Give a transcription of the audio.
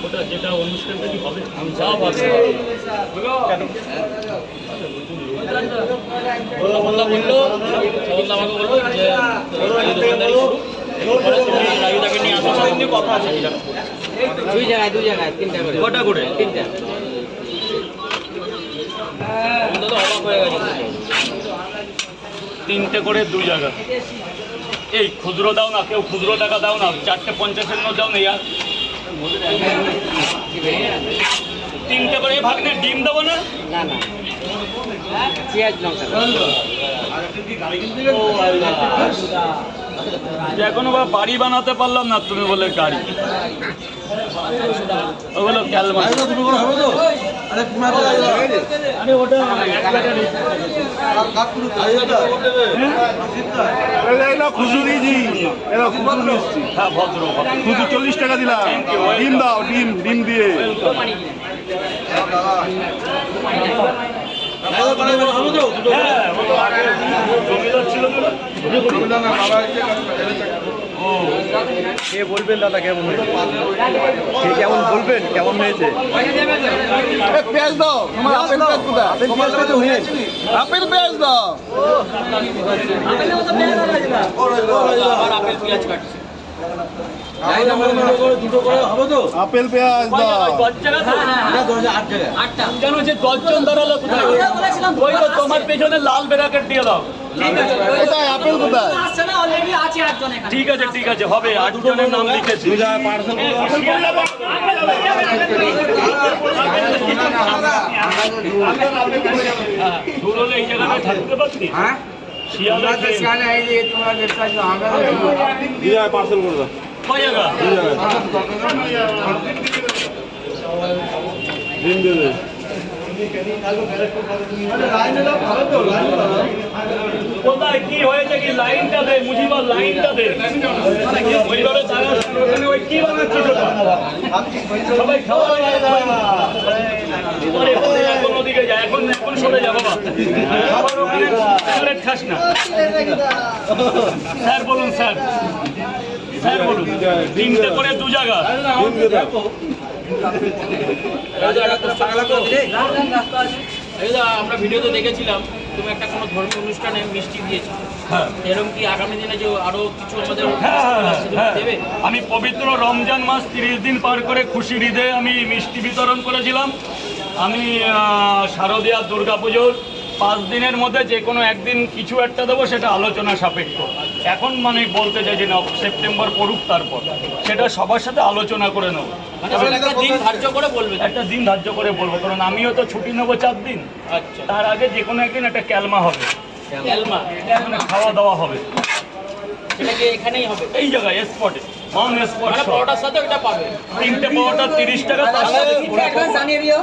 ওটা যেটা অনুষ্ঠানটা কি হবে সব হবে বললো আমাকে বললো যে দোকানদারি শুরু এরপরে তুমি রাজুদাকে নিয়ে আসো কিন্তু কথা আছে দুই জায়গায় তিনটা করে কটা করে তিনটা তো অবাক হয়ে গেছে তিনটে করে দুই জায়গা এই খুচরো দাও না কেউ খুচরো টাকা দাও না 450 নোট দাও না ইয়ার তিনটে করে ভাগনে ডিম দেবো না এখনো বা বাড়ি বানাতে পারলাম না তুমি বলে গাড়ি ওগুলো ক্যালমা হ্যাঁ ভদ্র 40 টাকা দিলাম ডিম দাও ডিম দিয়ে কে বলবেন দাদা কেমন হয়েছে কে কেমন বলবেন কেমন হয়েছে পেঁয়াজ দাও তোমার আপেল পেঁয়াজ কোথায় আপেল পেঁয়াজ দাও আপেল পেঁয়াজ কাটছে আপেল পেঁয়াজ দাও কেন যে 10 জন দাঁড়ালো কোথায় ওই তো তোমার পেছনে লাল ব্র্যাকেট দিয়ে দাও কোথায় আপেল কোথায় ঠিক আছে হবে 8 জনের নাম লিখেছি দূরে এই জায়গাটা থাকতে পারছি পার্সেল করে দাও কয় জায়গা ডিম দিয়ে দে কোথায় কি হয়েছে কি লাইনটা দে মুজিবা লাইনটা দে ওইভাবে ওখানে ওই কি বানাচ্ছিস সবাই খাওয়া এখন ওদিকে যায় এখন সরে যা বাবা আবার ওখানে সিগারেট খাস না স্যার বলুন স্যার বলুন তিনটে করে দু জায়গা আমরা ভিডিওতে দেখেছিলাম তুমি একটা কোনো ধর্মীয় অনুষ্ঠানে মিষ্টি দিয়েছো এরকম কি আগামী দিনে যে আরো কিছু আমাদের দেবে আমি পবিত্র রমজান মাস 30 দিন পার করে খুশির ঈদে আমি মিষ্টি বিতরণ করেছিলাম আমি শারদীয়া দুর্গাপুজোর 5 দিনের মধ্যে যে কোনো একদিন কিছু একটা দেবো সেটা আলোচনা সাপেক্ষ এখন মানে বলতে চাইছি না সেপ্টেম্বর পড়ুক তারপর সেটা সবার সাথে আলোচনা করে নেবো একটা দিন ধার্য করে বলবো কারণ আমিও তো ছুটি নেবো 4 দিন আচ্ছা তার আগে যে কোনো একদিন একটা ক্যালমা হবে এখানে খাওয়া দাওয়া হবে সেটাকে এখানেই হবে এই জায়গায় স্পটে অন স্পট পরোটার সাথে ওটা পাবে 3টে পরোটা 30 টাকা তার সাথে 3টে অ্যাডভান্স জানিয়ে দিও